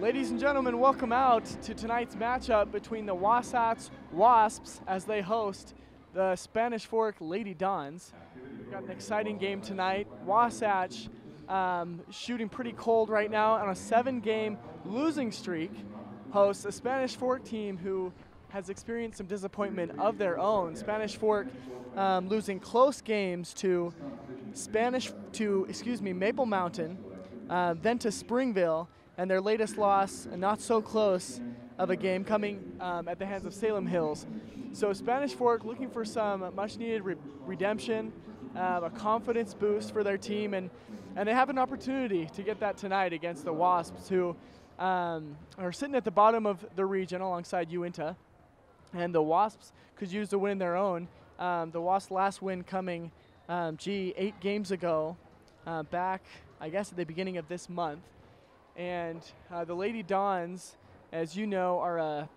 Ladies and gentlemen, welcome out to tonight's matchup between the Wasatch Wasps as they host the Spanish Fork Lady Dons. We've got an exciting game tonight. Wasatch shooting pretty cold right now on a 7-game losing streak, hosts a Spanish Fork team who has experienced some disappointment of their own. Spanish Fork losing close games to Maple Mountain, then to Springville, and their latest loss, not so close of a game, coming at the hands of Salem Hills. So Spanish Fork looking for some much-needed redemption, a confidence boost for their team, and they have an opportunity to get that tonight against the Wasps, who are sitting at the bottom of the region alongside Uinta, and the Wasps could use a win their own. The Wasps' last win coming, 8 games ago, back, I guess, at the beginning of this month. And the Lady Dons, as you know, are a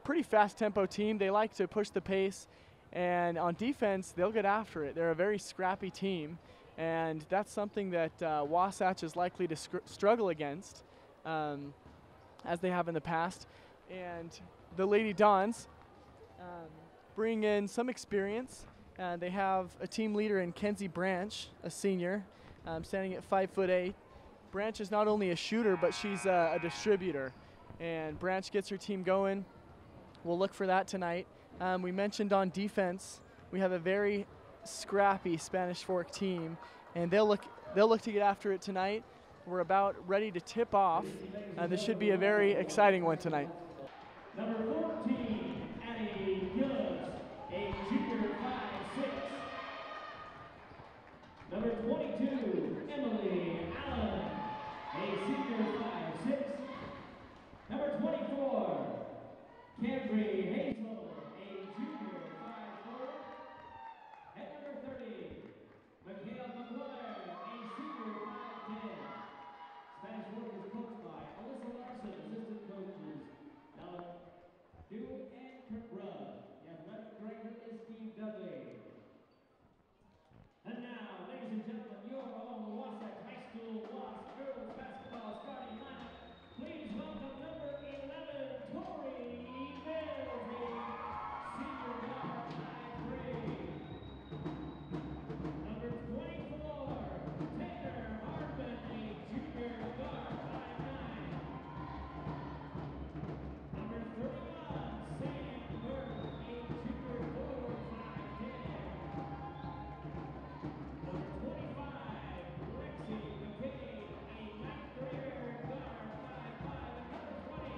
pretty fast tempo team. They like to push the pace, and on defense, they'll get after it. They're a very scrappy team, and that's something that Wasatch is likely to struggle against, as they have in the past. And the Lady Dons bring in some experience. They have a team leader in Kenzie Branch, a senior, standing at 5'8". Branch is not only a shooter, but she's a distributor. And Branch gets her team going. We'll look for that tonight. We mentioned on defense, we have a very scrappy Spanish Fork team, and they'll look to get after it tonight. We're about ready to tip off. This should be a very exciting one tonight. Number 14, Addie Gillis, a junior 5'6". Number 22, Emily Allen, a senior 5'6". Number 24, Cambry Hazel, a junior 5'4". And number 30, Mikhail McGuire, a senior 5'10". Spanish Fork is coached by Alyssa Larson, assistant coaches Ellen Duke and Kirk Rudd. The athletic director is Steve Dudley. And now, ladies and gentlemen, your own Wasatch High School Wasp girls basketball starting lineup. Please welcome number 11, Tori Mills, senior guard 5'3". Number 24, Taylor Hardman, a junior guard 5'9". Number 31, Sam Burke, a junior forward 5'10". Number 25, Lexi McCabe, a ninth grader guard 5'5". And number 20,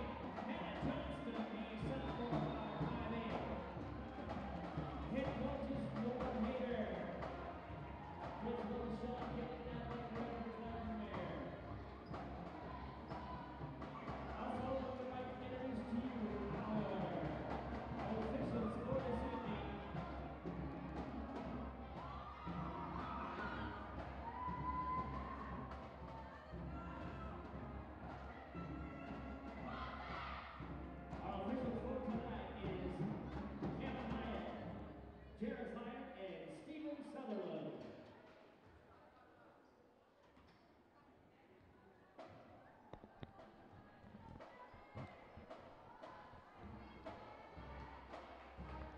Hannah Johnston, a sophomore guard 5'8". Head coaches, Laura Hader. Principal Sean Gillen, athletic director Glenn Mayer. Also, I would like to introduce to you our officials for this evening. Our officials for tonight is Kevin Hyatt, Jared Hyatt, and Stephen Sutherland.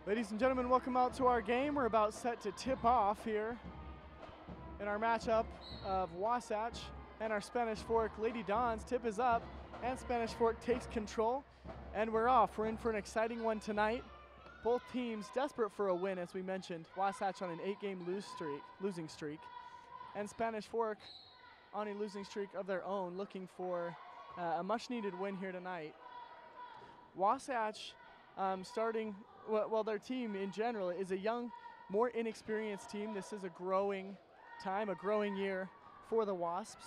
Ladies and gentlemen, welcome out to our game. We're about set to tip off here in our matchup of Wasatch and our Spanish Fork Lady Dons. Tip is up, and Spanish Fork takes control, and we're off. We're in for an exciting one tonight. Both teams desperate for a win, as we mentioned. Wasatch on an 8-game losing streak, and Spanish Fork on a losing streak of their own, looking for a much-needed win here tonight. Wasatch their team in general is a young, more inexperienced team. This is a growing time, a growing year for the Wasps.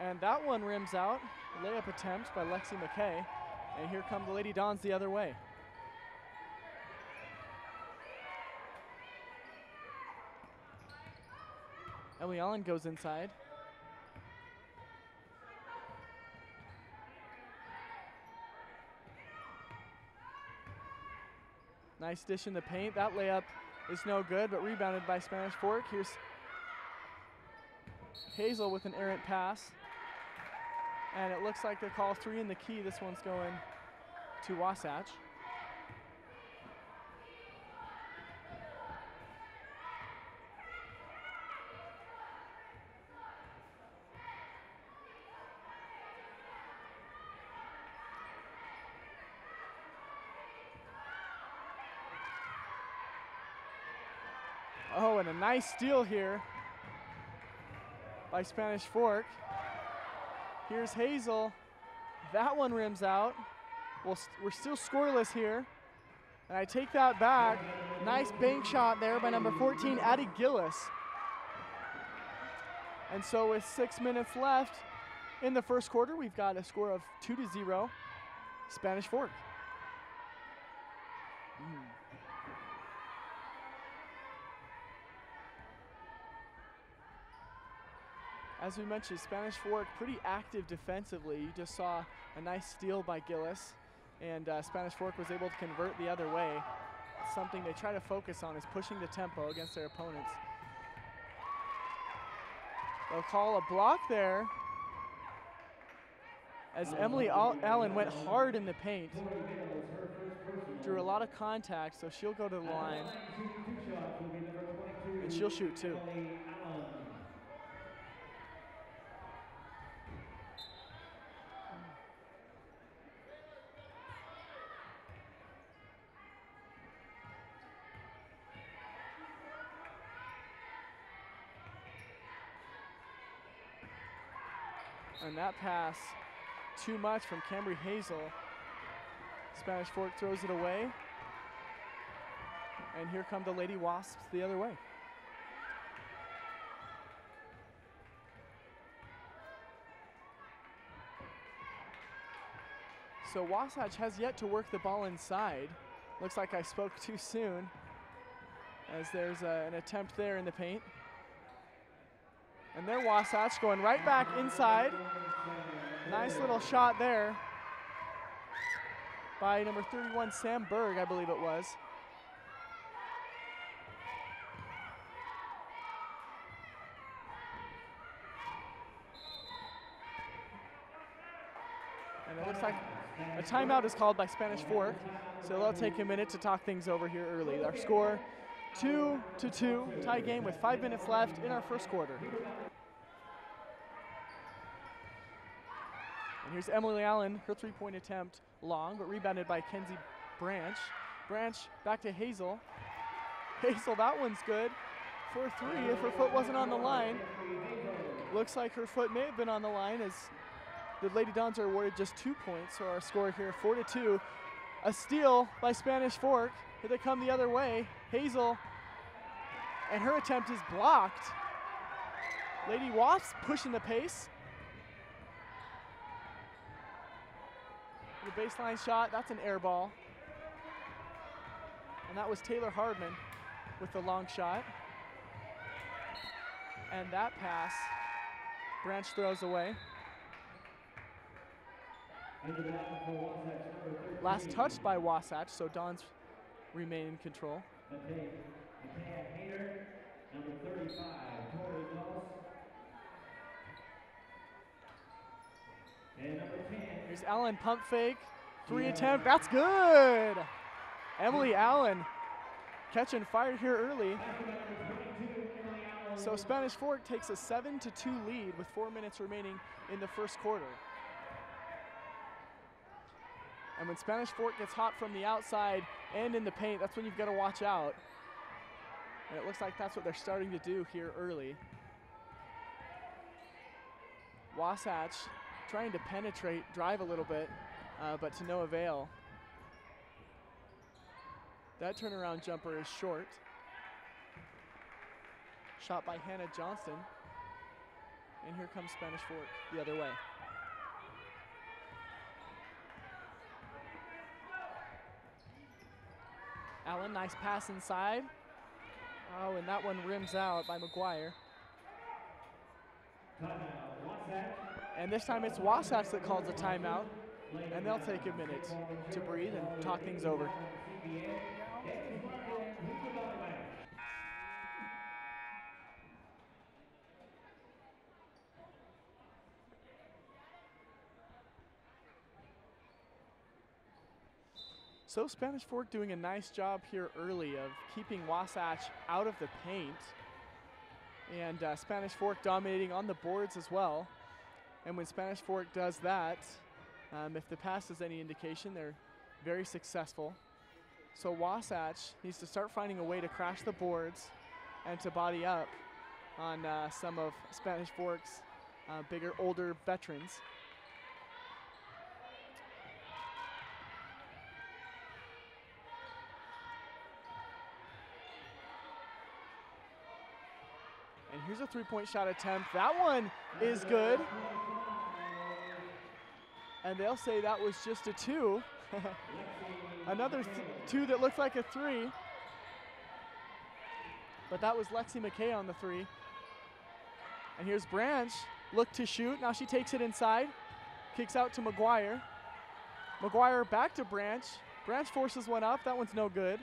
And that one rims out. Layup attempt by Lexi McKay. And here come the Lady Dons the other way. Ellie Allen goes inside. Nice dish in the paint. That layup is no good, but rebounded by Spanish Fork. Here's Hazel with an errant pass. And it looks like they call 3 in the key. This one's going to Wasatch. Oh, and a nice steal here by Spanish Fork. Here's Hazel. That one rims out. We're still scoreless here. And I take that back. Nice bank shot there by number 14, Addie Gillis. And so with 6 minutes left in the first quarter, we've got a score of 2-0, Spanish Fork. As we mentioned, Spanish Fork pretty active defensively. You just saw a nice steal by Gillis, and Spanish Fork was able to convert the other way. It's something they try to focus on is pushing the tempo against their opponents. They'll call a block there as Emily Allen went hard in the paint. Drew a lot of contact, so she'll go to the line. And she'll shoot too. And that pass, too much from Cambry Hazel. Spanish Fork throws it away. And here come the Lady Wasps the other way. So Wasatch has yet to work the ball inside. Looks like I spoke too soon, as there's an attempt there in the paint. And there Wasatch going right back inside. Nice little shot there by number 31, Sam Berg, I believe it was. And it looks like a timeout is called by Spanish Fork, so they'll take a minute to talk things over here early. Our score, 2-2, tie game with 5 minutes left in our first quarter. And here's Emily Allen, her three-point attempt long, but rebounded by Kenzie Branch. Branch back to Hazel. Hazel, that one's good for 3 if her foot wasn't on the line. Looks like her foot may have been on the line as the Lady Dons are awarded just 2 points, so our score here 4-2. A steal by Spanish Fork. Here they come the other way. Hazel, and her attempt is blocked. Lady Wasps pushing the pace. The baseline shot, that's an air ball. And that was Taylor Hardman with the long shot. And that pass, Branch throws away. Last touched by Wasatch, so Dons remain in control. Here's Allen, pump fake, 3 attempt, that's good! Emily Allen catching fire here early. So Spanish Fork takes a 7-2 lead with 4 minutes remaining in the first quarter. And when Spanish Fork gets hot from the outside and in the paint, that's when you've got to watch out. And it looks like that's what they're starting to do here early. Wasatch trying to penetrate, drive a little bit, but to no avail. That turnaround jumper is short. Shot by Hannah Johnston. And here comes Spanish Fork the other way. Allen, nice pass inside. Oh, and that one rims out by McGuire. And this time it's Wasatch that calls a timeout, and they'll take a minute to breathe and talk things over. So Spanish Fork doing a nice job here early of keeping Wasatch out of the paint. And Spanish Fork dominating on the boards as well. And when Spanish Fork does that, if the pass is any indication, they're very successful. So Wasatch needs to start finding a way to crash the boards and to body up on some of Spanish Fork's bigger, older veterans. And here's a three-point shot attempt. That one is good. And they'll say that was just a 2. Another 2 that looked like a 3. But that was Lexi McKay on the 3. And here's Branch, look to shoot. Now she takes it inside, kicks out to McGuire. McGuire back to Branch. Branch forces one up, that one's no good.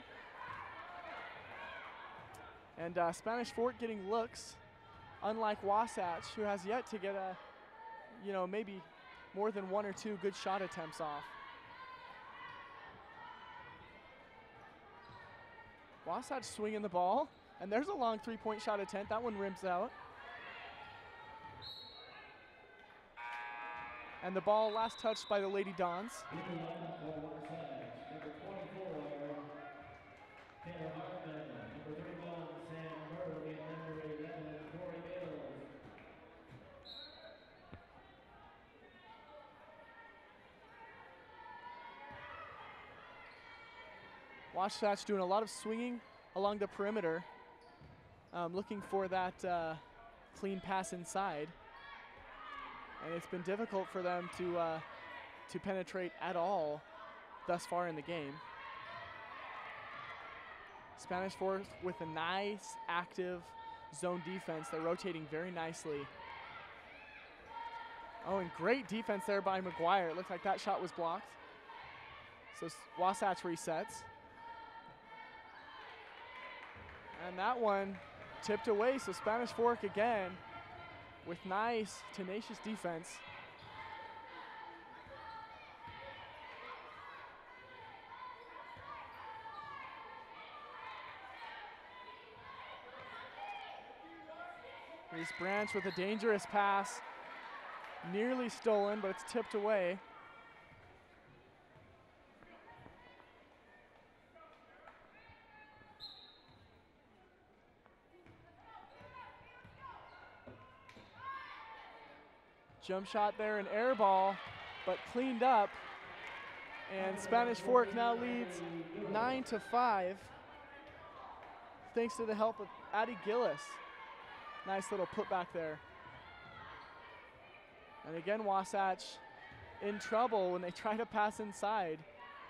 And Spanish Fork getting looks, unlike Wasatch, who has yet to get a, maybe more than 1 or 2 good shot attempts off. Wasatch swinging the ball, and there's a long three-point shot attempt. That one rims out. And the ball last touched by the Lady Dons. Wasatch doing a lot of swinging along the perimeter, looking for that clean pass inside. And it's been difficult for them to penetrate at all thus far in the game. Spanish Fork with a nice, active zone defense. They're rotating very nicely. Oh, and great defense there by McGuire. It looked like that shot was blocked. So Wasatch resets. And that one tipped away, so Spanish Fork again with nice, tenacious defense. Here's Branch with a dangerous pass. Nearly stolen, but it's tipped away. Jump shot there, an air ball, but cleaned up. And Spanish Fork now leads 9-5, thanks to the help of Addie Gillis. Nice little putback there. And again, Wasatch in trouble when they try to pass inside.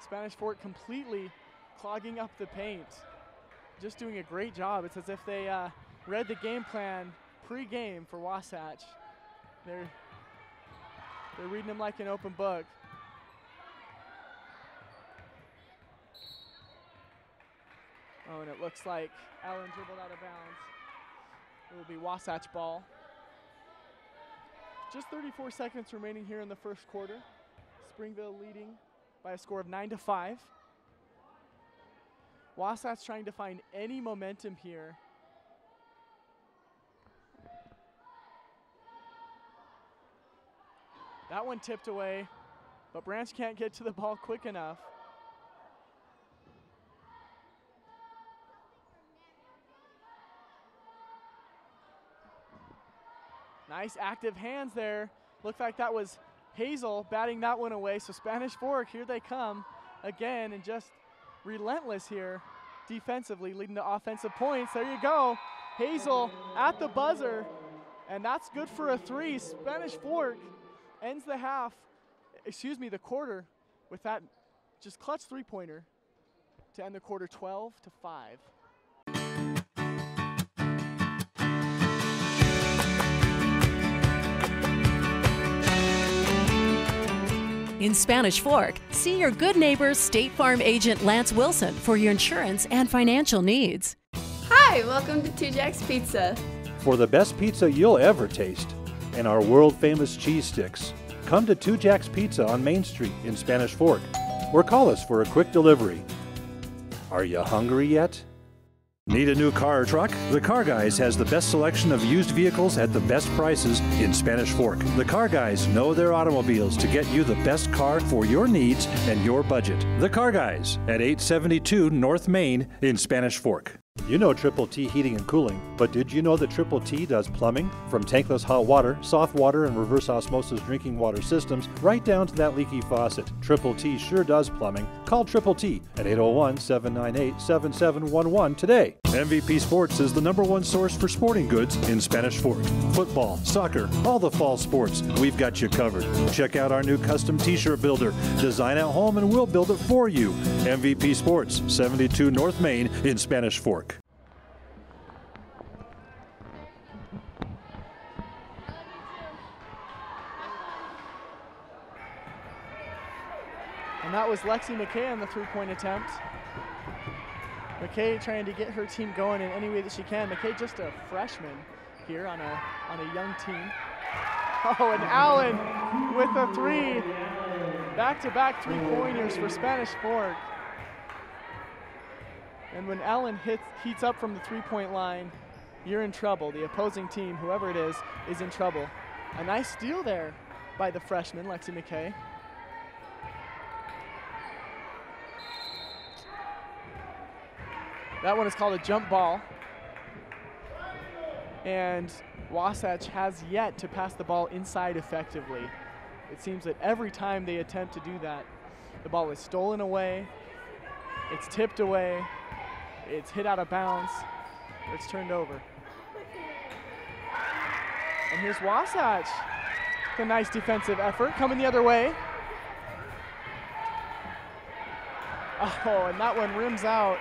Spanish Fork completely clogging up the paint. Just doing a great job. It's as if they read the game plan pre-game for Wasatch. They're reading them like an open book. Oh, and it looks like Allen dribbled out of bounds. It will be Wasatch ball. Just 34 seconds remaining here in the first quarter. Springville leading by a score of 9-5. Wasatch trying to find any momentum here. That one tipped away, but Branch can't get to the ball quick enough. Nice active hands there. Looked like that was Hazel batting that one away. So Spanish Fork, here they come again, and just relentless here defensively, leading to offensive points. There you go. Hazel at the buzzer, and that's good for a 3. Spanish Fork ends the quarter with that just clutch three-pointer to end the quarter 12-5. In Spanish Fork, see your good neighbor State Farm agent Lance Wilson for your insurance and financial needs. Hi, welcome to 2 Jack's Pizza. For the best pizza you'll ever taste and our world-famous cheese sticks, come to 2 Jack's Pizza on Main Street in Spanish Fork, or call us for a quick delivery. Are you hungry yet? Need a new car or truck? The Car Guys has the best selection of used vehicles at the best prices in Spanish Fork. The Car Guys know their automobiles to get you the best car for your needs and your budget. The Car Guys at 872 North Main in Spanish Fork. You know Triple T Heating and Cooling, but did you know that Triple T does plumbing? From tankless hot water, soft water, and reverse osmosis drinking water systems, right down to that leaky faucet. Triple T sure does plumbing. Call Triple T at 801-798-7711 today. MVP Sports is the #1 source for sporting goods in Spanish Fork. Football, soccer, all the fall sports, we've got you covered. Check out our new custom t-shirt builder. Design at home and we'll build it for you. MVP Sports, 72 North Main in Spanish Fork. And that was Lexi McKay on the three-point attempt. McKay trying to get her team going in any way that she can. McKay just a freshman here on a young team. Oh, and Allen with a three. Back-to-back three-pointers for Spanish Fork. And when Allen heats up from the three-point line, you're in trouble. The opposing team, whoever it is in trouble. A nice steal there by the freshman, Lexi McKay. That one is called a jump ball. And Wasatch has yet to pass the ball inside effectively. It seems that every time they attempt to do that, the ball is stolen away, it's tipped away, it's hit out of bounds, or it's turned over. And here's Wasatch. A nice defensive effort coming the other way. Oh, and that one rims out.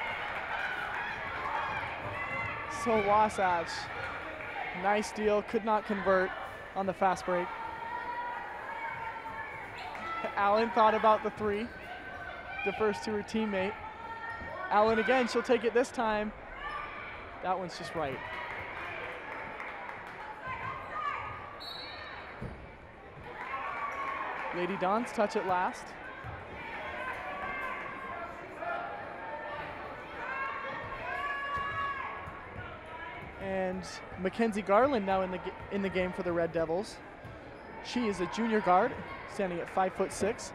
So Wasatch, nice deal, could not convert on the fast break. Allen thought about the three, defers to her teammate. Allen again, she'll take it this time. That one's just right. Lady Dons touch it last. And Mackenzie Garland now in the game for the Red Devils. She is a junior guard, standing at 5'6".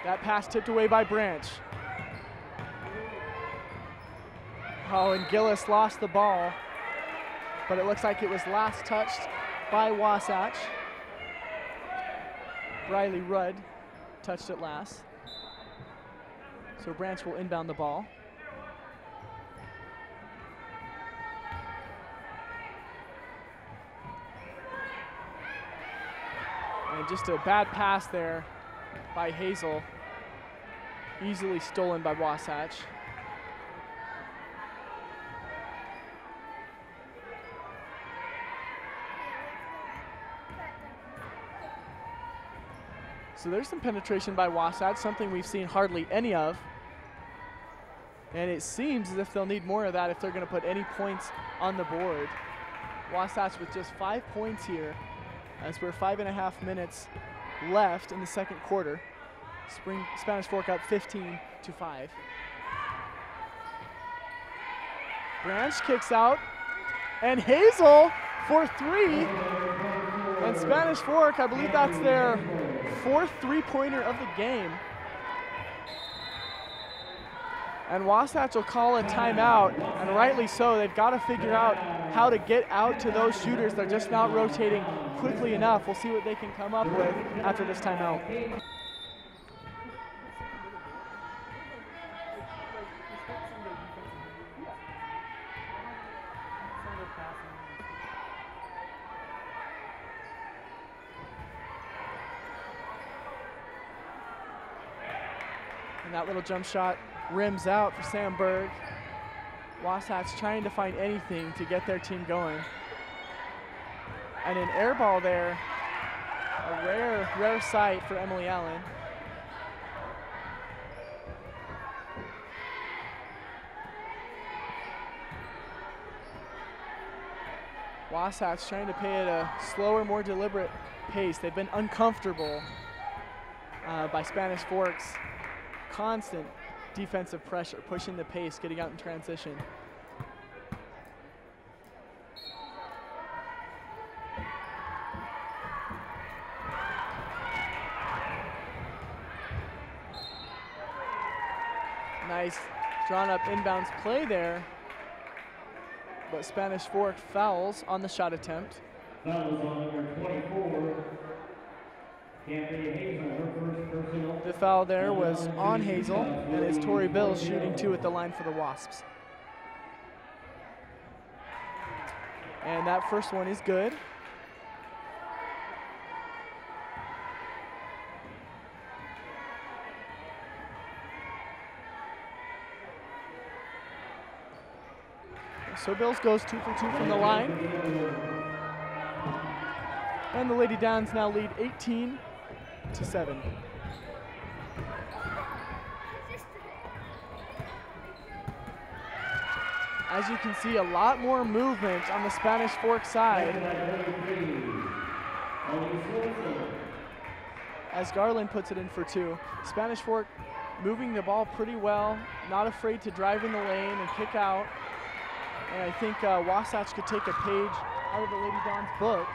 That pass tipped away by Branch. Oh, and Gillis lost the ball, but it looks like it was last touched by Wasatch. Briley Rudd touched it last. So Branch will inbound the ball. And just a bad pass there by Hazel. Easily stolen by Wasatch. So there's some penetration by Wasatch, something we've seen hardly any of. And it seems as if they'll need more of that if they're going to put any points on the board. Wasatch with just 5 points here, as we're 5.5 minutes left in the second quarter. Spanish Fork up 15-5. Branch kicks out, and Hazel for three. And Spanish Fork, I believe that's their 4th three-pointer of the game. And Wasatch will call a timeout, and rightly so. They've got to figure out how to get out to those shooters. They're just not rotating quickly enough. We'll see what they can come up with after this timeout. And that little jump shot rims out for Sam Berg. Wasatch trying to find anything to get their team going. And an air ball there, a rare sight for Emily Allen. Wasatch trying to play at a slower, more deliberate pace. They've been uncomfortable by Spanish Fork's constant defensive pressure, pushing the pace, getting out in transition. Nice drawn up inbounds play there, but Spanish Fork fouls on the shot attempt. Fouls on number 24. The foul there was on Hazel, and it's Tori Bills shooting 2 at the line for the Wasps. And that first one is good. So Bills goes 2 for 2 from the line. And the Lady Downs now lead 18-7. As you can see, a lot more movement on the Spanish Fork side. As Garland puts it in for 2. Spanish Fork moving the ball pretty well, not afraid to drive in the lane and kick out. And I think Wasatch could take a page out of the Lady Dons book,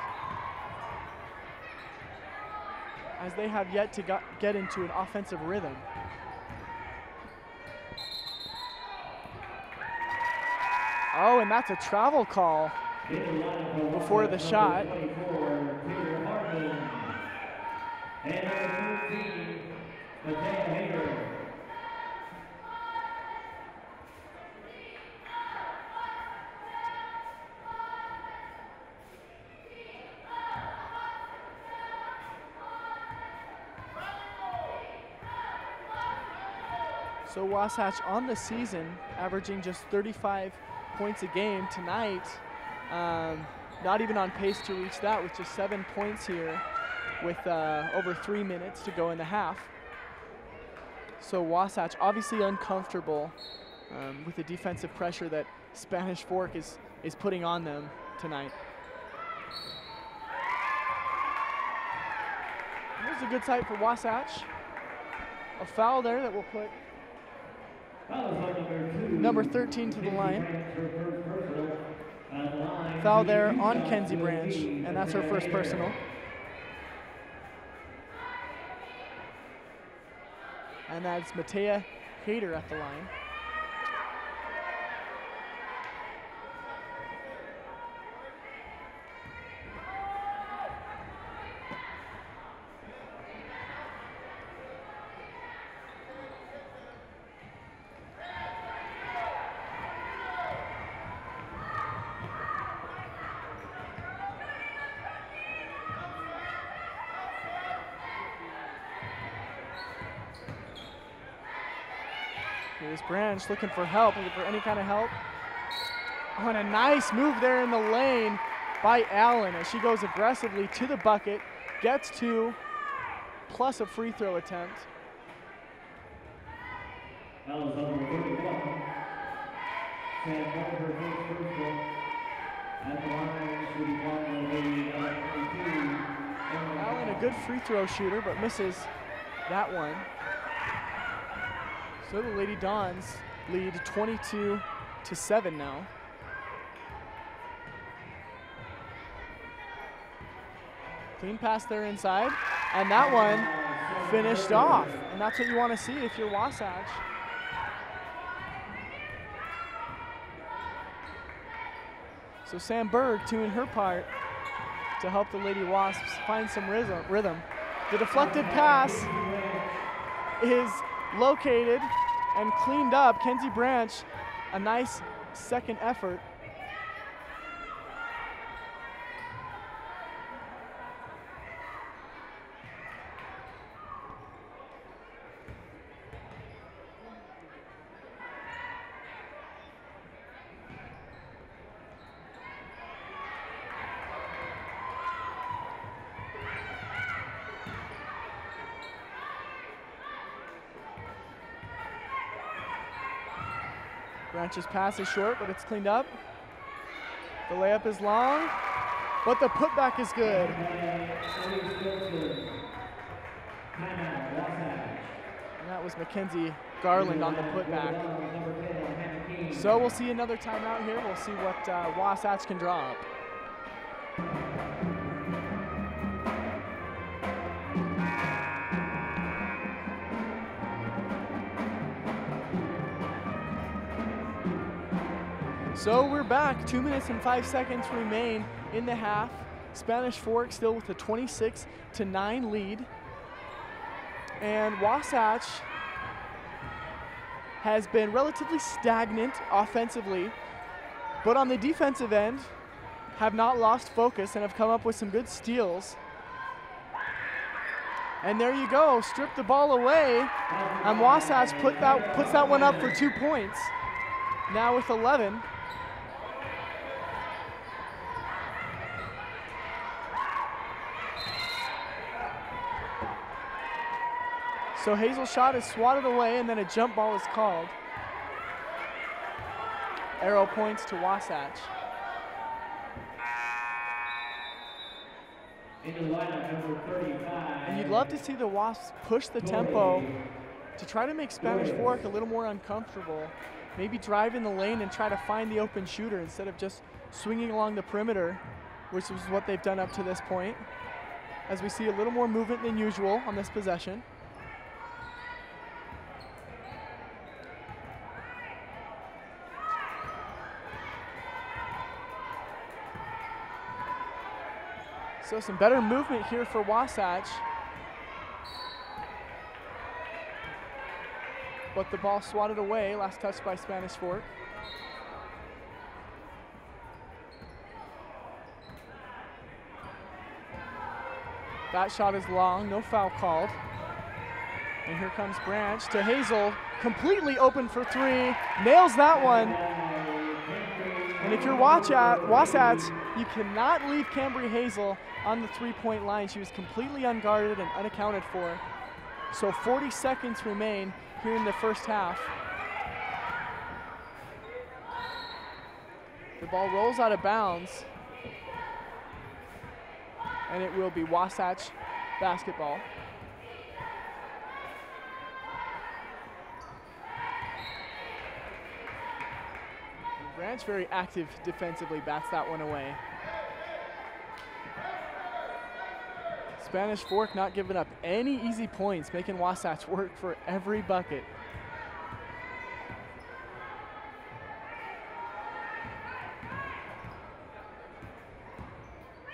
as they have yet to get into an offensive rhythm. Oh, and that's a travel call before the shot. So Wasatch on the season averaging just 35 points a game tonight. Not even on pace to reach that with just 7 points here with over 3 minutes to go in the half. So Wasatch obviously uncomfortable with the defensive pressure that Spanish Fork is putting on them tonight. Here's a good sight for Wasatch. A foul there that will put number 13 to the line. Foul there on Kenzie Branch, and that's her first personal. And that's Matea Hader at the line. Here's Branch looking for help, looking for any kind of help. Oh, and a nice move there in the lane by Allen as she goes aggressively to the bucket, gets 2, plus a free throw attempt. Allen, a good free throw shooter, but misses that one. So the Lady Dons lead 22-7 now. Clean pass there inside, and that one finished off. And that's what you want to see if you're Wasatch. So Sam Berg doing her part to help the Lady Wasps find some rhythm. The deflected pass is located and cleaned up. Kenzie Branch, a nice second effort. Branch's pass is short, but it's cleaned up. The layup is long, but the putback is good. And that was Mackenzie Garland on the putback. So we'll see another timeout here. We'll see what Wasatch can draw up. So we're back. 2 minutes and 5 seconds remain in the half. Spanish Fork still with a 26-9 lead. And Wasatch has been relatively stagnant offensively, but on the defensive end have not lost focus and have come up with some good steals. And there you go, strip the ball away, and Wasatch puts that one up for 2 points. Now with 11. So Hazel's shot is swatted away, and then a jump ball is called. Arrow points to Wasatch. And you'd love to see the Wasps push the tempo to try to make Spanish Fork a little more uncomfortable. Maybe drive in the lane and try to find the open shooter instead of just swinging along the perimeter, which is what they've done up to this point. As we see a little more movement than usual on this possession. So some better movement here for Wasatch. But the ball swatted away, last touch by Spanish Fork. That shot is long, no foul called. And here comes Branch to Hazel, completely open for three, nails that one. And if you're Wasatch, you cannot leave Cambry Hazel on the three-point line. She was completely unguarded and unaccounted for. So 40 seconds remain here in the first half. The ball rolls out of bounds, and it will be Wasatch basketball. Branch very active defensively, bats that one away. Spanish Fork not giving up any easy points, making Wasatch work for every bucket.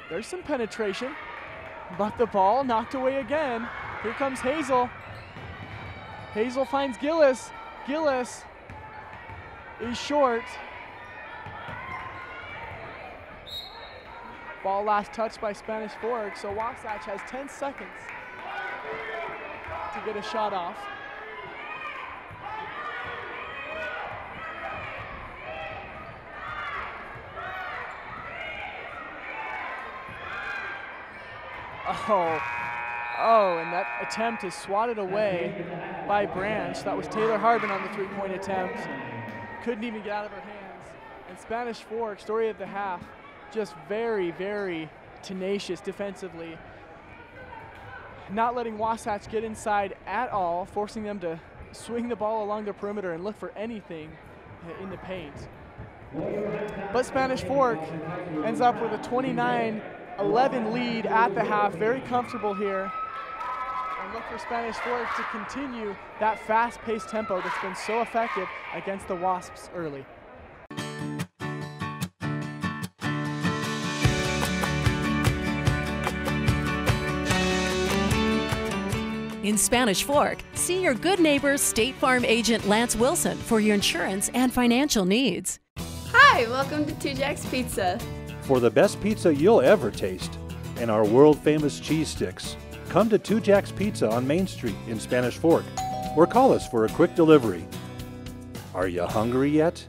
There's some penetration, but the ball knocked away again. Here comes Hazel. Hazel finds Gillis. Gillis is short. Ball last touched by Spanish Fork, so Wasatch has 10 seconds to get a shot off. Oh, and that attempt is swatted away by Branch. That was Taylor Harbin on the three-point attempt. Couldn't even get out of her hands. And Spanish Fork, story of the half, just very, very tenacious defensively. Not letting Wasatch get inside at all, forcing them to swing the ball along the perimeter and look for anything in the paint. But Spanish Fork ends up with a 29-11 lead at the half, very comfortable here. And look for Spanish Fork to continue that fast-paced tempo that's been so effective against the Wasps early. In Spanish Fork, see your good neighbor State Farm agent Lance Wilson for your insurance and financial needs. Hi, welcome to 2 Jacks Pizza. For the best pizza you'll ever taste and our world-famous cheese sticks, come to 2 Jacks Pizza on Main Street in Spanish Fork or call us for a quick delivery. Are you hungry yet?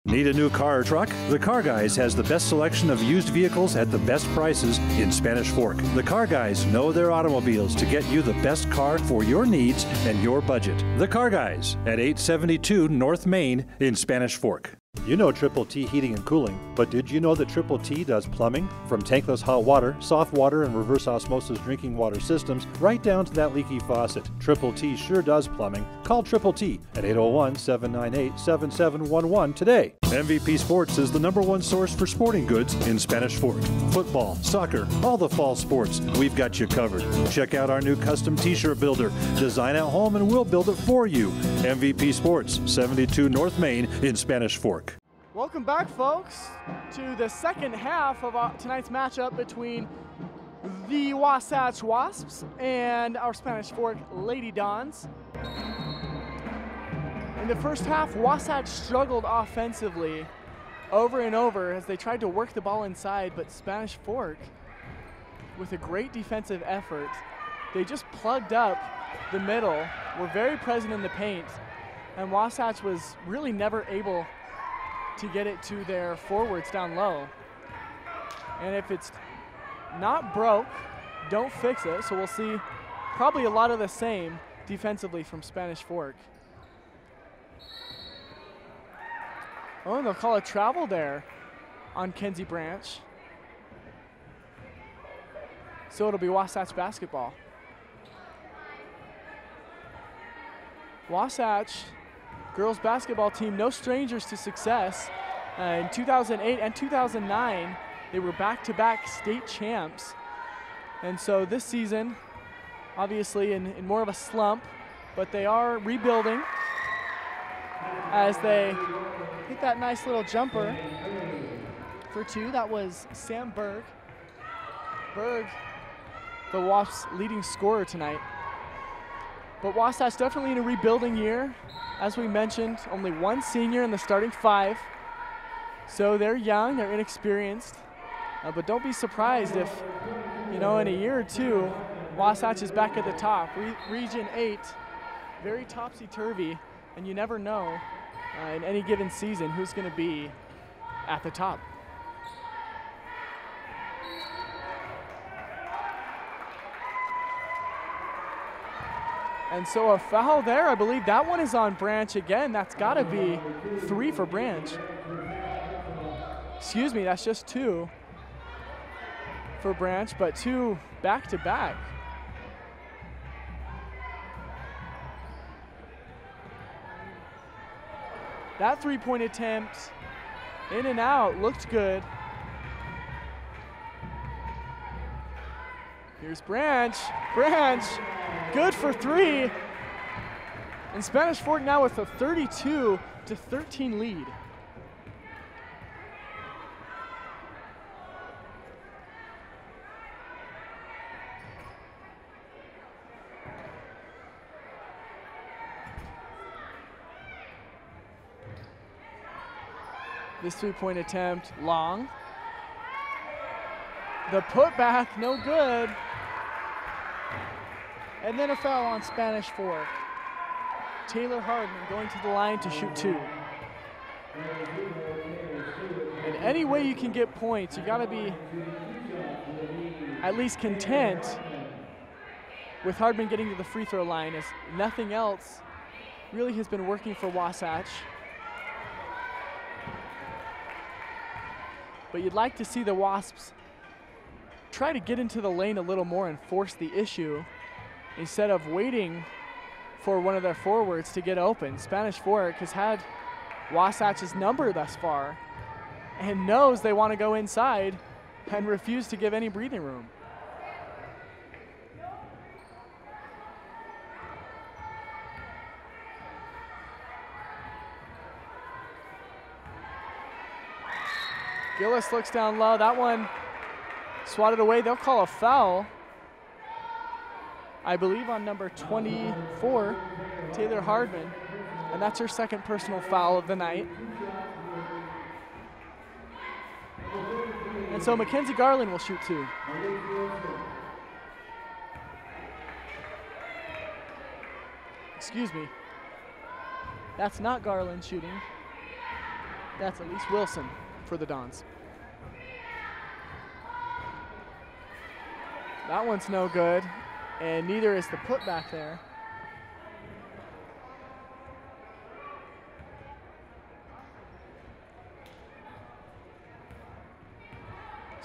Need a new car or truck? The Car Guys has the best selection of used vehicles at the best prices in Spanish Fork. The Car Guys know their automobiles to get you the best car for your needs and your budget. The Car Guys at 872 North Main in Spanish Fork. You know Triple T Heating and Cooling, but did you know that Triple T does plumbing? From tankless hot water, soft water, and reverse osmosis drinking water systems, right down to that leaky faucet. Triple T sure does plumbing. Call Triple T at 801-798-7711 today. MVP Sports is the #1 source for sporting goods in Spanish Fork. Football, soccer, all the fall sports, we've got you covered. Check out our new custom t-shirt builder. Design at home and we'll build it for you. MVP Sports, 72 North Main in Spanish Fork. Welcome back, folks, to the second half of tonight's matchup between the Wasatch Wasps and our Spanish Fork Lady Dons. In the first half, Wasatch struggled offensively over and over as they tried to work the ball inside, but Spanish Fork, with a great defensive effort, they just plugged up the middle, were very present in the paint, and Wasatch was really never able to get it to their forwards down low. And if it's not broke, don't fix it. So we'll see probably a lot of the same defensively from Spanish Fork. Oh, and they'll call a travel there on Kenzie Branch. So it'll be Wasatch basketball. Wasatch girls basketball team, no strangers to success. In 2008 and 2009, they were back-to-back state champs. And so this season, obviously in more of a slump, but they are rebuilding as they hit that nice little jumper for two. That was Sam Berg. Berg, the Wasps' leading scorer tonight. But Wasatch definitely in a rebuilding year. As we mentioned, only one senior in the starting five. So they're young, they're inexperienced. But don't be surprised if, in a year or two, Wasatch is back at the top. Region 8, very topsy-turvy, and you never know in any given season who's going to be at the top. And so a foul there, I believe that one is on Branch again. That's got to be 3 for Branch. Excuse me, that's just 2 for Branch, but 2 back-to-back. That three-point attempt, in and out, looked good. Here's Branch. Branch, good for 3. And Spanish Fork now with a 32-13 lead. This three-point attempt, long. The putback, no good. And then a foul on Spanish Fork. Taylor Hardman going to the line to shoot 2. And any way you can get points, you gotta be at least content with Hardman getting to the free throw line, as nothing else really has been working for Wasatch. But you'd like to see the Wasps try to get into the lane a little more and force the issue instead of waiting for one of their forwards to get open. Spanish Fork has had Wasatch's number thus far and knows they want to go inside and refuse to give any breathing room. Gillis looks down low. That one swatted away. They'll call a foul, I believe, on number 24, Taylor Hardman. And that's her second personal foul of the night. And so Mackenzie Garland will shoot 2. Excuse me. That's not Garland shooting. That's Elise Wilson for the Dons. That one's no good, and neither is the putback there.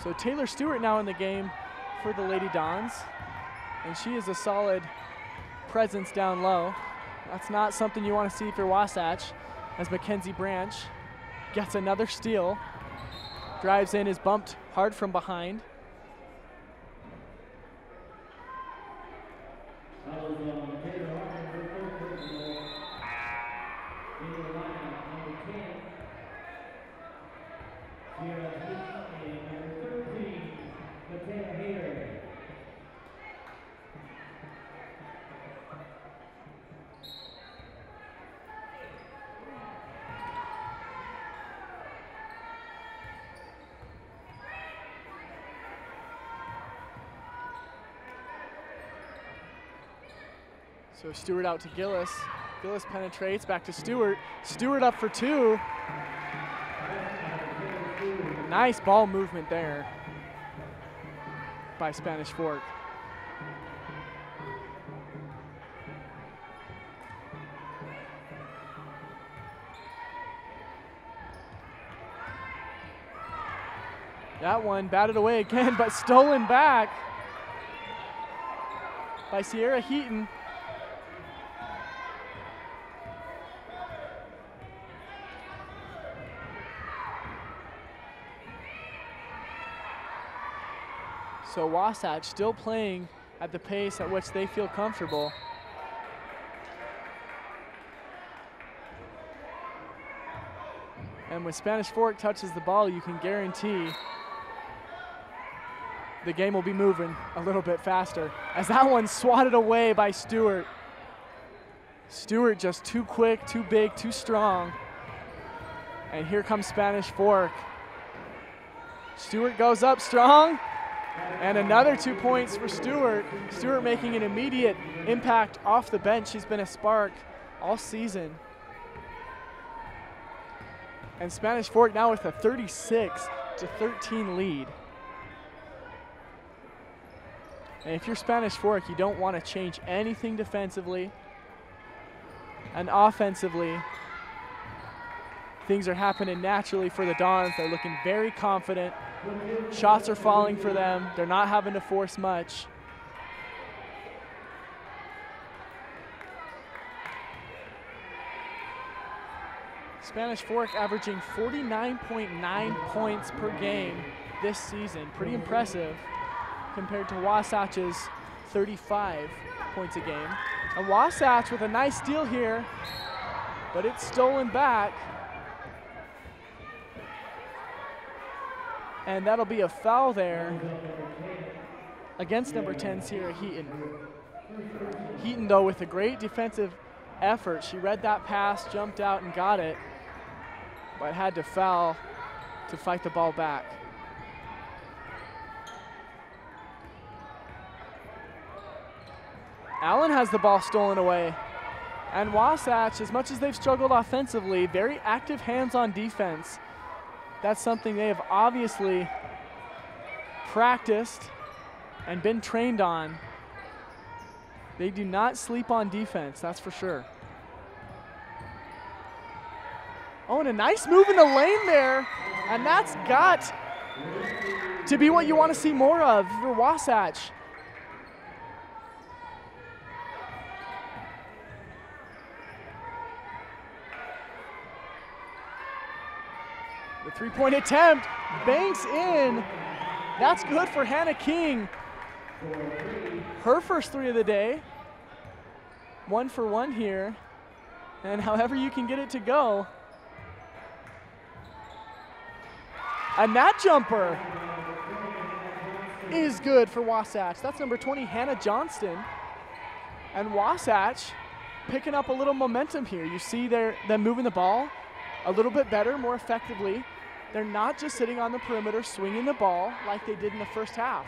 So Taylor Stewart now in the game for the Lady Dons, and she is a solid presence down low. That's not something you want to see for Wasatch, as Mackenzie Branch gets another steal, drives in, is bumped hard from behind. So Stewart out to Gillis. Gillis penetrates, back to Stewart. Stewart up for two. Nice ball movement there by Spanish Fork. That one batted away again, but stolen back by Sierra Heaton. So Wasatch still playing at the pace at which they feel comfortable. And when Spanish Fork touches the ball, you can guarantee the game will be moving a little bit faster. As that one's swatted away by Stewart. Stewart just too quick, too big, too strong. And here comes Spanish Fork. Stewart goes up strong. And another 2 points for Stewart. Stewart making an immediate impact off the bench. She's been a spark all season. And Spanish Fork now with a 36-13 lead. And if you're Spanish Fork, you don't want to change anything defensively. And offensively, things are happening naturally for the Dons. They're looking very confident. Shots are falling for them. They're not having to force much. Spanish Fork averaging 49.9 points per game this season. Pretty impressive compared to Wasatch's 35 points a game. And Wasatch with a nice steal here, but it's stolen back. And that'll be a foul there against number 10, Sierra Heaton. Heaton, though, with a great defensive effort. She read that pass, jumped out and got it, but had to foul to fight the ball back. Allen has the ball stolen away. And Wasatch, as much as they've struggled offensively, very active hands on defense. That's something they have obviously practiced and been trained on. They do not sleep on defense, that's for sure. Oh, and a nice move in the lane there. And that's got to be what you want to see more of for Wasatch. The three-point attempt banks in. That's good for Hannah King. Her first three of the day. 1 for 1 here. And however you can get it to go. And that jumper is good for Wasatch. That's number 20, Hannah Johnston. And Wasatch picking up a little momentum here. You see them moving the ball a little bit better, more effectively. They're not just sitting on the perimeter swinging the ball like they did in the first half.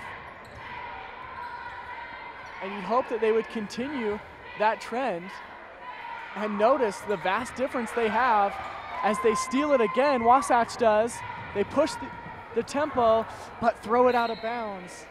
And you'd hope that they would continue that trend. And notice the vast difference they have as they steal it again. Wasatch does. They push the tempo, but throw it out of bounds.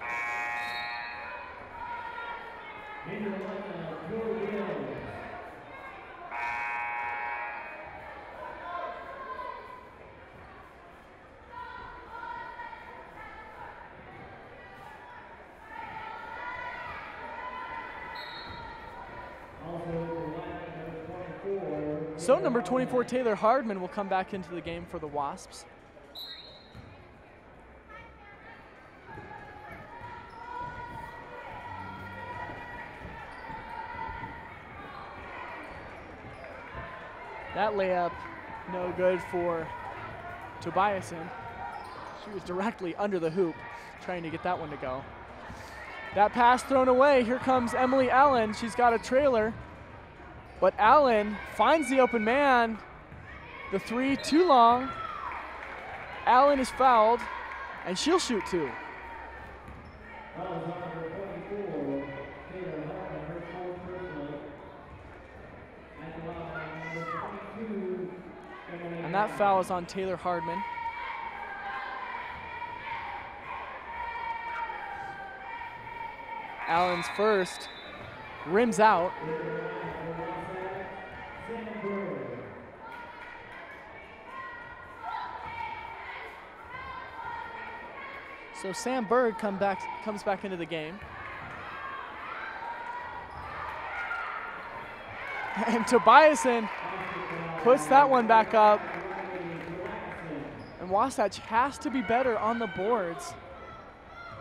So number 24, Taylor Hardman, will come back into the game for the Wasps. That layup, no good for Tobiasen. She was directly under the hoop trying to get that one to go. That pass thrown away. Here comes Emily Allen. She's got a trailer, but Allen finds the open man. The three too long. Allen is fouled, and she'll shoot two. And that foul is on Taylor Hardman. Allen's first, rims out. So Sam Berg comes back into the game. And Tobiasen puts that one back up. And Wasatch has to be better on the boards,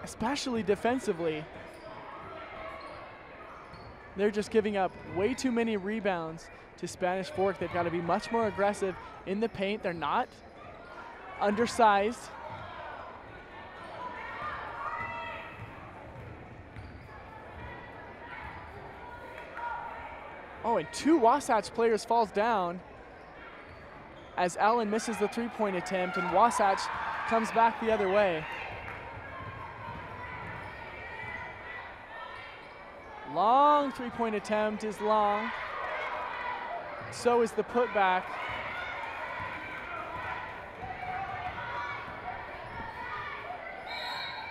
especially defensively. They're just giving up way too many rebounds to Spanish Fork. They've got to be much more aggressive in the paint. They're not undersized. Oh, and two Wasatch players falls down as Allen misses the three-point attempt, and Wasatch comes back the other way. Long three-point attempt is long. So is the putback.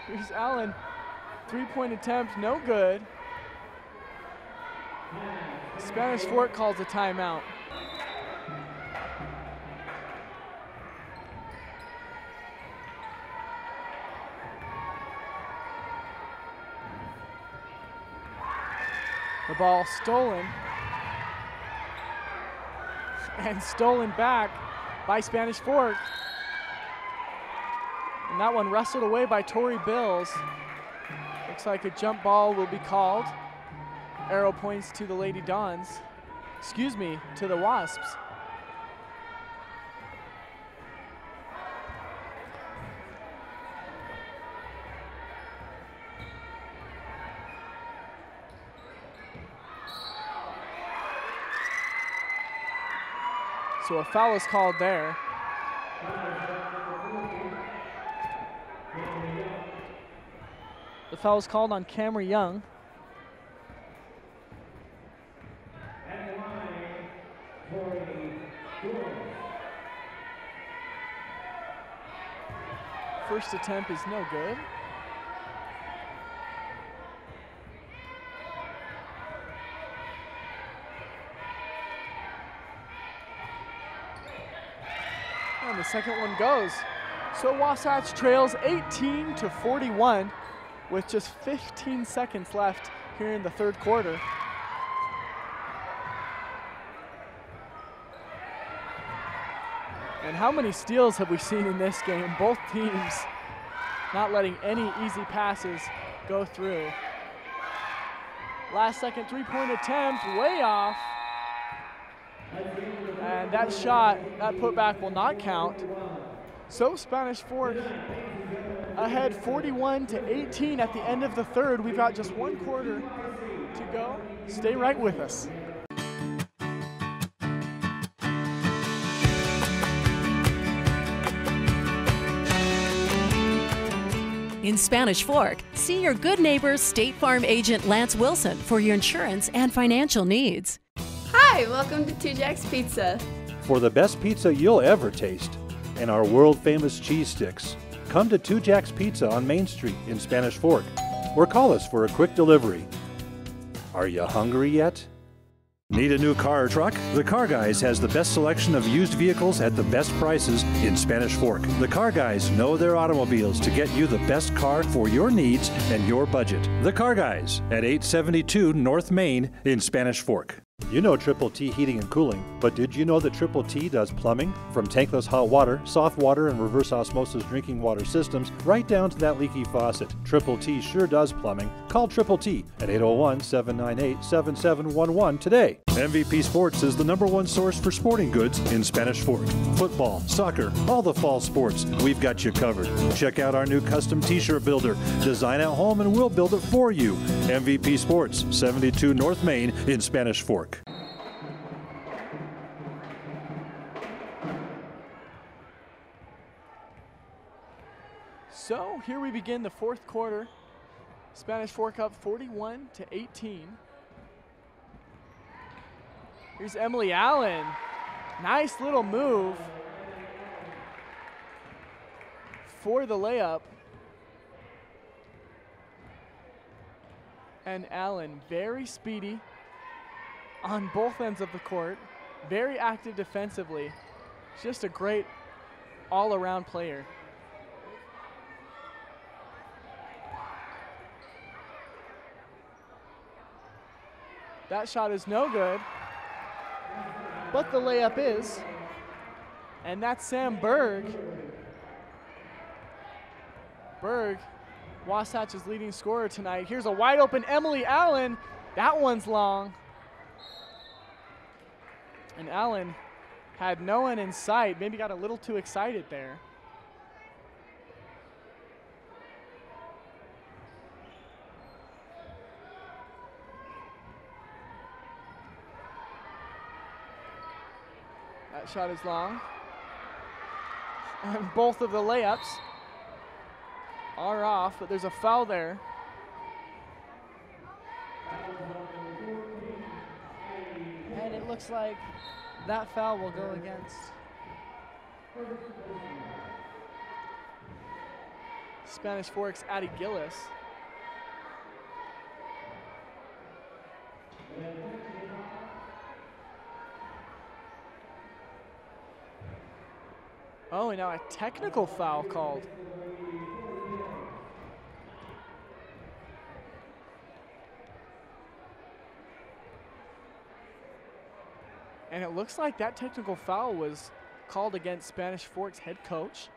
Here's Allen. Three-point attempt, no good. Spanish Fork calls a timeout. The ball stolen. And stolen back by Spanish Fork. And that one wrestled away by Tori Bills. Looks like a jump ball will be called. Arrow points to the Lady Dons. Excuse me, to the Wasps. So a foul is called there. The foul is called on Camry Young. First attempt is no good. And the second one goes. So Wasatch trails 18-41 with just 15 seconds left here in the third quarter. And how many steals have we seen in this game? Both teams not letting any easy passes go through. Last second three-point attempt, way off. And that shot, that putback will not count. So Spanish Fork ahead 41-18 at the end of the third. We've got just one quarter to go. Stay right with us. In Spanish Fork, see your good neighbor State Farm agent Lance Wilson for your insurance and financial needs. Hi, welcome to Two Jacks Pizza. For the best pizza you'll ever taste and our world-famous cheese sticks, come to Two Jacks Pizza on Main Street in Spanish Fork or call us for a quick delivery. Are you hungry yet? Need a new car or truck? The Car Guys has the best selection of used vehicles at the best prices in Spanish Fork. The Car Guys know their automobiles to get you the best car for your needs and your budget. The Car Guys at 872 North Main in Spanish Fork. You know Triple T Heating and Cooling, but did you know that Triple T does plumbing? From tankless hot water, soft water, and reverse osmosis drinking water systems, right down to that leaky faucet. Triple T sure does plumbing. Call Triple T at 801-798-7711 today. MVP Sports is the #1 source for sporting goods in Spanish Fork. Football, soccer, all the fall sports, we've got you covered. Check out our new custom t-shirt builder. Design at home and we'll build it for you. MVP Sports, 72 North Main in Spanish Fork. So here we begin the fourth quarter. Spanish Fork up 41-18. Here's Emily Allen. Nice little move for the layup. And Allen, very speedy on both ends of the court, very active defensively. Just a great all-around player. That shot is no good, but the layup is. And that's Sam Berg. Berg, Wasatch's leading scorer tonight. Here's a wide open Emily Allen. That one's long. And Allen had no one in sight, maybe got a little too excited there. That shot is long. And both of the layups are off, but there's a foul there. And it looks like that foul will go against Spanish Fork's Addie Gillis. Oh, and now a technical foul called. And it looks like that technical foul was called against Spanish Fork's head coach.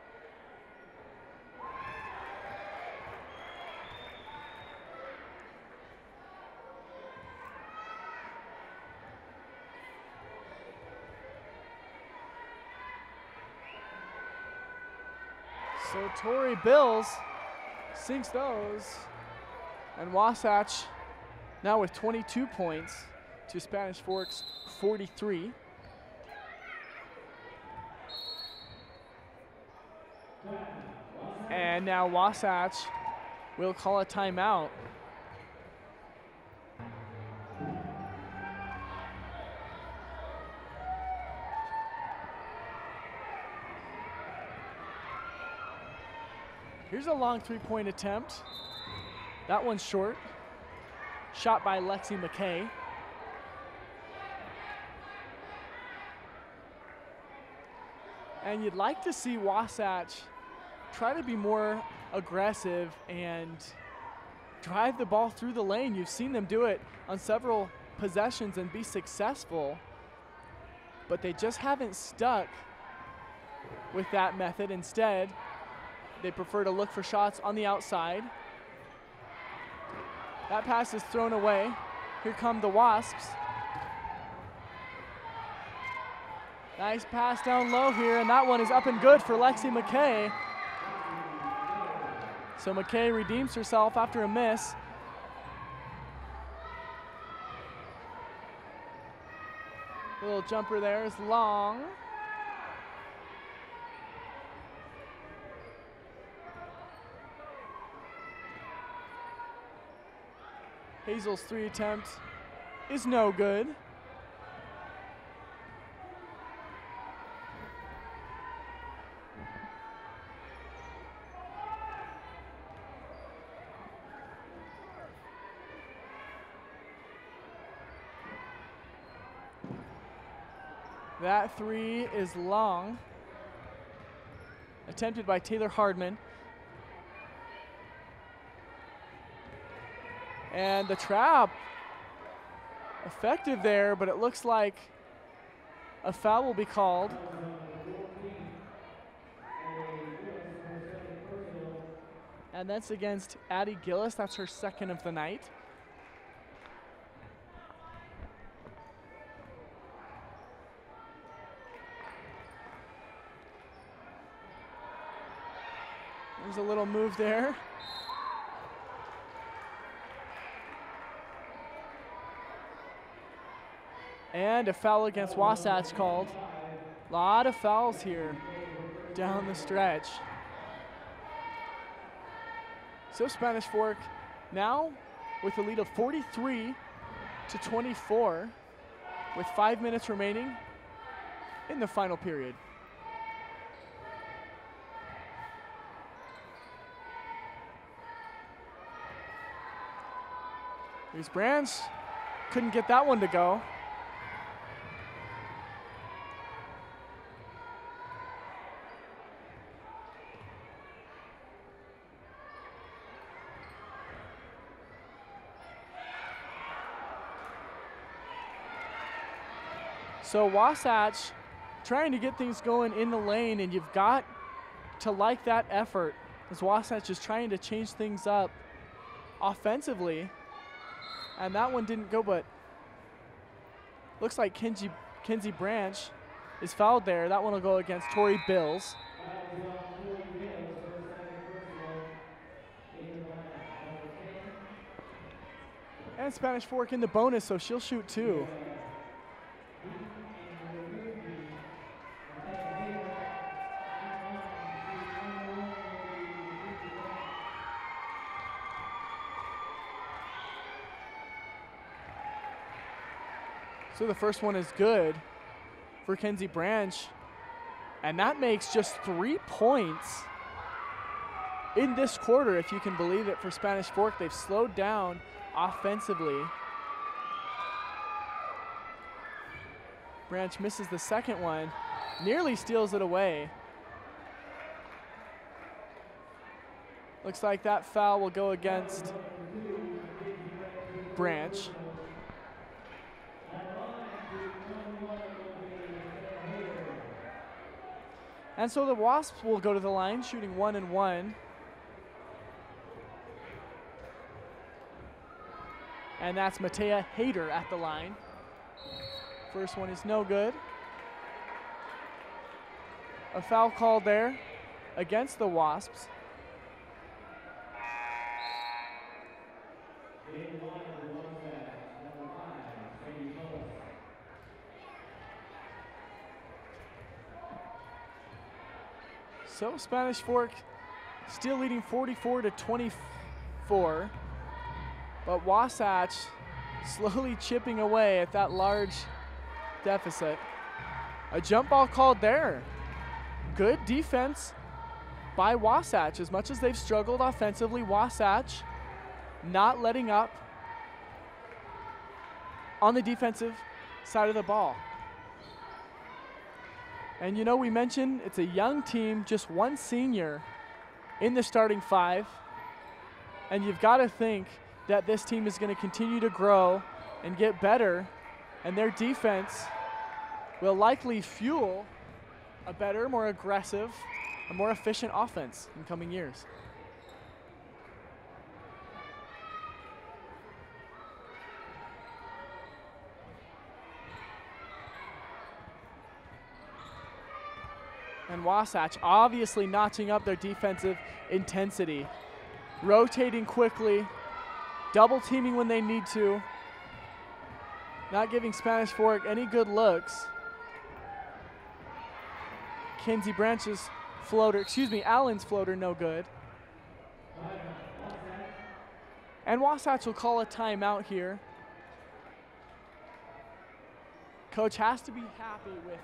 So Tori Bills sinks those. And Wasatch now with 22 points to Spanish Fork's 43. And now Wasatch will call a timeout. Here's a long three-point attempt. That one's short. Shot by Lexi McKay. And you'd like to see Wasatch try to be more aggressive and drive the ball through the lane. You've seen them do it on several possessions and be successful, but they just haven't stuck with that method. Instead, they prefer to look for shots on the outside. That pass is thrown away. Here come the Wasps. Nice pass down low here, and that one is up and good for Lexi McKay. So McKay redeems herself after a miss. The little jumper there is long. Hazel's three attempt is no good. That three is long. Attempted by Taylor Hardman. And the trap. effective there, but it looks like a foul will be called. And that's against Addie Gillis. That's her second of the night. There's a little move there. And a foul against Wasatch called. A lot of fouls here down the stretch. So Spanish Fork now with a lead of 43-24 with 5 minutes remaining in the final period. Here's Branch, couldn't get that one to go. So Wasatch trying to get things going in the lane, and you've got to like that effort as Wasatch is trying to change things up offensively. And that one didn't go, but looks like Kenzie Branch is fouled there. That one will go against Tori Bills. And Spanish Fork in the bonus, so she'll shoot 2. So the first one is good for Kenzie Branch, and that makes just 3 points in this quarter, if you can believe it, for Spanish Fork. They've slowed down offensively. Branch misses the second one, nearly steals it away. Looks like that foul will go against Branch. And so the Wasps will go to the line, shooting 1 and 1. And that's Matea Hayter at the line. First one is no good. A foul called there against the Wasps. So Spanish Fork still leading 44-24, but Wasatch slowly chipping away at that large deficit. A jump ball called there. Good defense by Wasatch. As much as they've struggled offensively, Wasatch not letting up on the defensive side of the ball. And you know, we mentioned it's a young team, just one senior in the starting 5. And you've got to think that this team is going to continue to grow and get better, and their defense will likely fuel a better, more aggressive, a more efficient offense in coming years. And Wasatch obviously notching up their defensive intensity, rotating quickly, double teaming when they need to, not giving Spanish Fork any good looks. Kenzie Branch's floater, Allen's floater, no good. And Wasatch will call a timeout here. Coach has to be happy with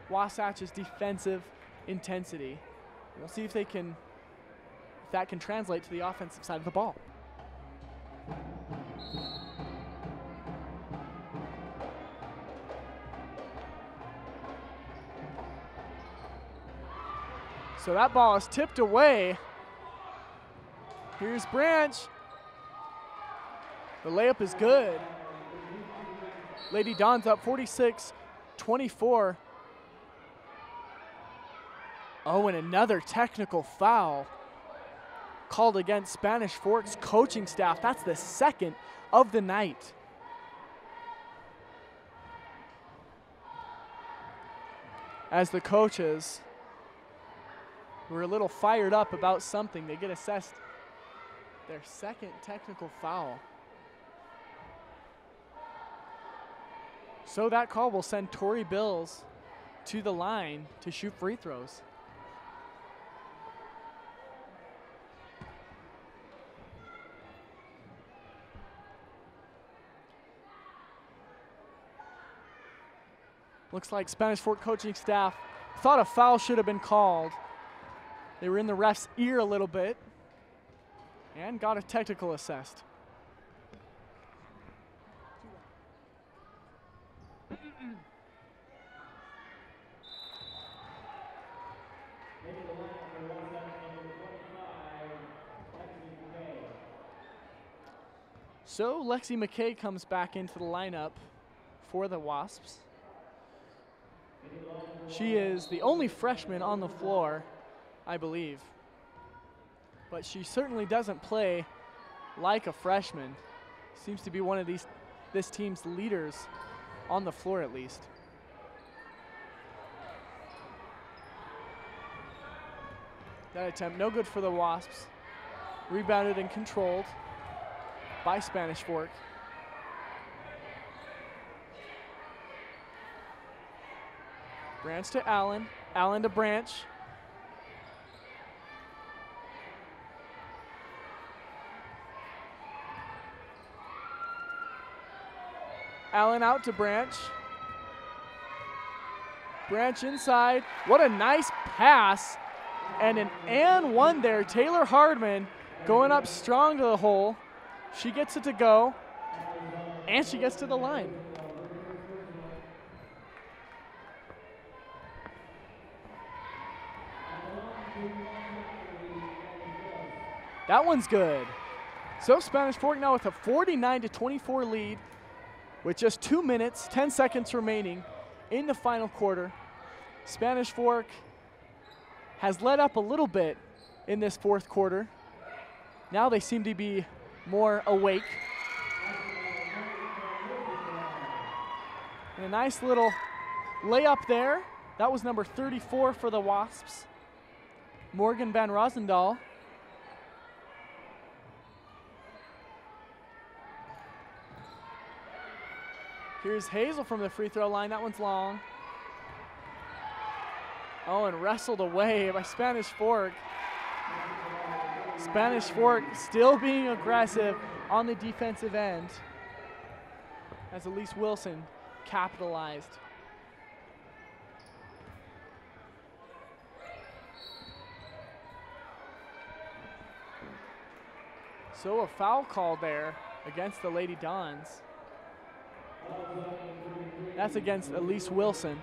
Wasatch's defensive intensity. We'll see if that can translate to the offensive side of the ball. So that ball is tipped away. Here's Branch. The layup is good. Lady Dons up 46-24. Oh, and another technical foul called against Spanish Fork's coaching staff. That's the second of the night. As the coaches were a little fired up about something, they get assessed their second technical foul. So that call will send Tori Bills to the line to shoot free throws. Looks like Spanish Fork coaching staff thought a foul should have been called. They were in the ref's ear a little bit and got a technical assessed. So Lexi McKay comes back into the lineup for the Wasps. She is the only freshman on the floor, I believe. But she certainly doesn't play like a freshman. Seems to be one of this team's leaders on the floor at least. That attempt no good for the Wasps. Rebounded and controlled by Spanish Fork. Branch to Allen. Allen to Branch. Allen out to Branch. Branch inside. What a nice pass. And an and one there. Taylor Hardman going up strong to the hole. She gets it to go. And she gets to the line. That one's good. So Spanish Fork now with a 49-24 lead with just 2 minutes, 10 seconds remaining in the final quarter. Spanish Fork has let up a little bit in this fourth quarter. Now they seem to be more awake. And a nice little layup there. That was number 34 for the Wasps, Morgan Van Rosendahl. Here's Hazel from the free throw line. That one's long. Oh, and wrestled away by Spanish Fork. Spanish Fork still being aggressive on the defensive end as Elise Wilson capitalized. So a foul call there against the Lady Dons. That's against Elise Wilson.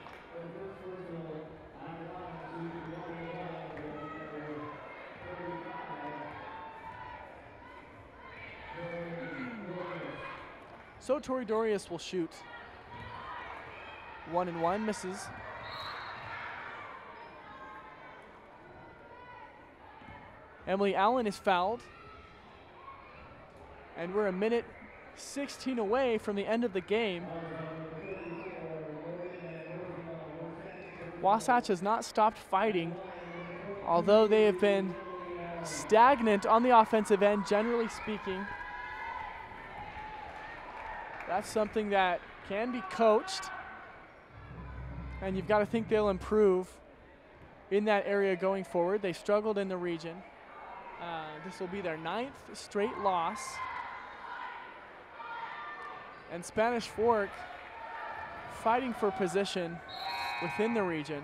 So Tori Dorius will shoot. 1 and 1, misses. Emily Allen is fouled. And we're a minute 16 away from the end of the game. Wasatch has not stopped fighting, although they have been stagnant on the offensive end, generally speaking. That's something that can be coached, and you've got to think they'll improve in that area going forward. They struggled in the region. This will be their 9th straight loss. And Spanish Fork fighting for position within the region.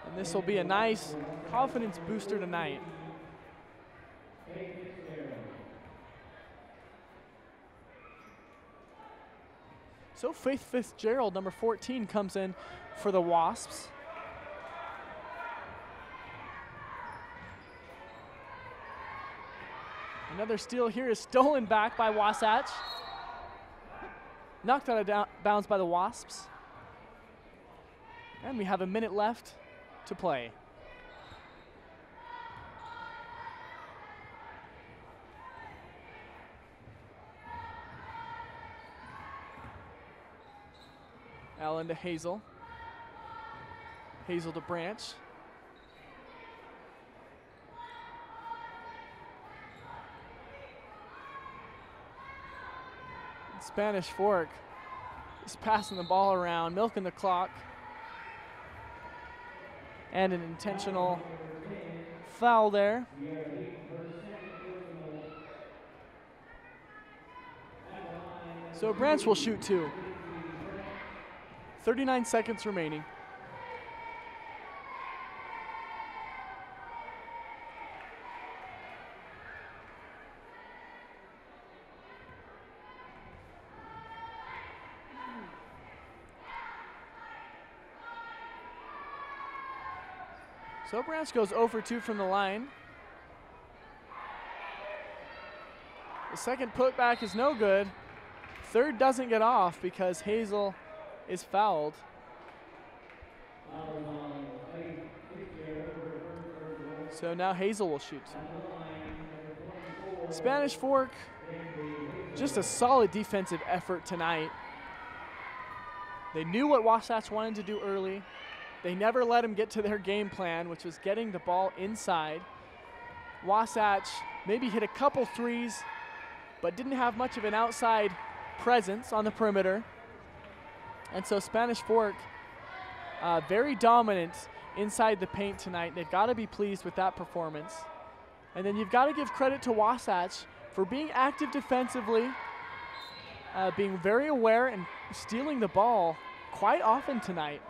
And this will be a nice confidence booster tonight. So Faith Fitzgerald, number 14, comes in for the Wasps. Another steal here is stolen back by Wasatch. knocked out of bounds by the Wasps. And we have a minute left to play. Allen to Hazel. Hazel to Branch. Spanish Fork is passing the ball around, milking the clock. And an intentional foul there. So Branch will shoot 2. 39 seconds remaining. So Branch goes 0 for 2 from the line. The second putback is no good. Third doesn't get off because Hazel is fouled. So now Hazel will shoot. Spanish Fork, just a solid defensive effort tonight. They knew what Wasatch wanted to do early. They never let him get to their game plan, which was getting the ball inside. Wasatch maybe hit a couple threes, but didn't have much of an outside presence on the perimeter. And so Spanish Fork, very dominant inside the paint tonight. They've got to be pleased with that performance. And then you've got to give credit to Wasatch for being active defensively, being very aware and stealing the ball quite often tonight,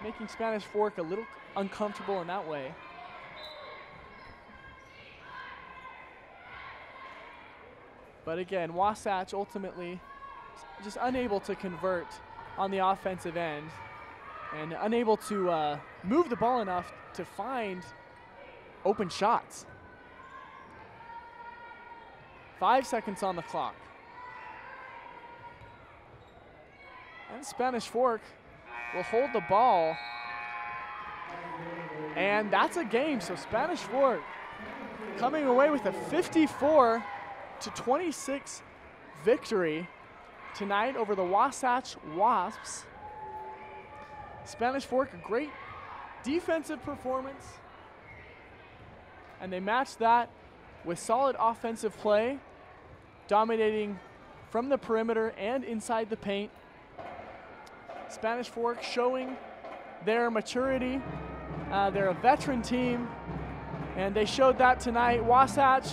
making Spanish Fork a little uncomfortable in that way. But again, Wasatch ultimately just unable to convert on the offensive end and unable to move the ball enough to find open shots. 5 seconds on the clock. And Spanish Fork will hold the ball. And that's a game. So Spanish Fork coming away with a 54-26 victory tonight over the Wasatch Wasps. Spanish Fork, a great defensive performance. And they matched that with solid offensive play, dominating from the perimeter and inside the paint. Spanish Fork showing their maturity. They're a veteran team, and they showed that tonight. Wasatch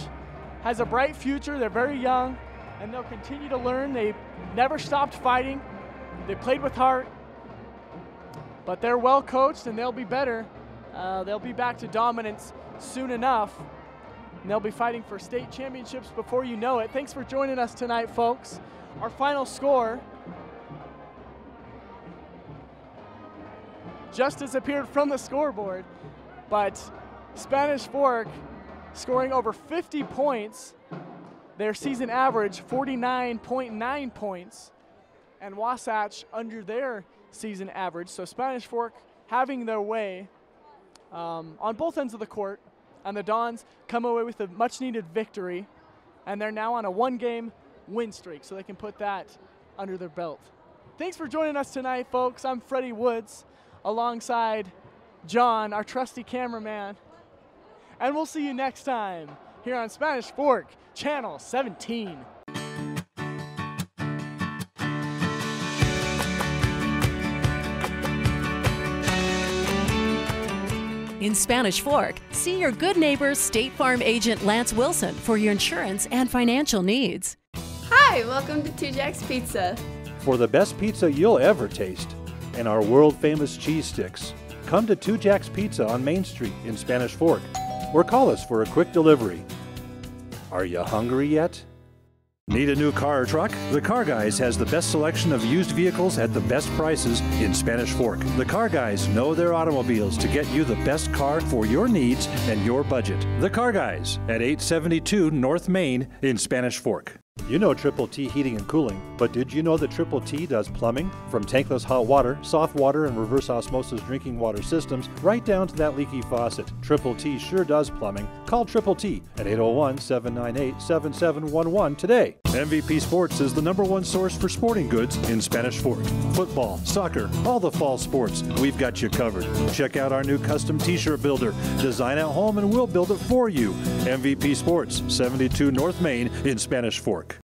has a bright future. They're very young, and they'll continue to learn. They never stopped fighting. They played with heart, but they're well coached, and they'll be better. They'll be back to dominance soon enough, and they'll be fighting for state championships before you know it. Thanks for joining us tonight, folks. Our final score just disappeared from the scoreboard, but Spanish Fork scoring over 50 points, their season average 49.9 points, and Wasatch under their season average. So Spanish Fork having their way on both ends of the court, and the Dons come away with a much-needed victory, and they're now on a one-game win streak, so they can put that under their belt. Thanks for joining us tonight, folks. I'm Freddie Woods, alongside John, our trusty cameraman. And we'll see you next time here on Spanish Fork, Channel 17. In Spanish Fork, see your good neighbor State Farm agent Lance Wilson for your insurance and financial needs. Hi, welcome to 2 Jack's Pizza. For the best pizza you'll ever taste and our world-famous cheese sticks, come to 2 Jack's Pizza on Main Street in Spanish Fork, or call us for a quick delivery. Are you hungry yet? Need a new car or truck? The Car Guys has the best selection of used vehicles at the best prices in Spanish Fork. The Car Guys know their automobiles to get you the best car for your needs and your budget. The Car Guys at 872 North Main in Spanish Fork. You know Triple T Heating and Cooling, but did you know that Triple T does plumbing? From tankless hot water, soft water, and reverse osmosis drinking water systems, right down to that leaky faucet. Triple T sure does plumbing. Call Triple T at 801-798-7711 today. MVP Sports is the #1 source for sporting goods in Spanish Fork. Football, soccer, all the fall sports, we've got you covered. Check out our new custom t-shirt builder. Design at home and we'll build it for you. MVP Sports, 72 North Main in Spanish Fork.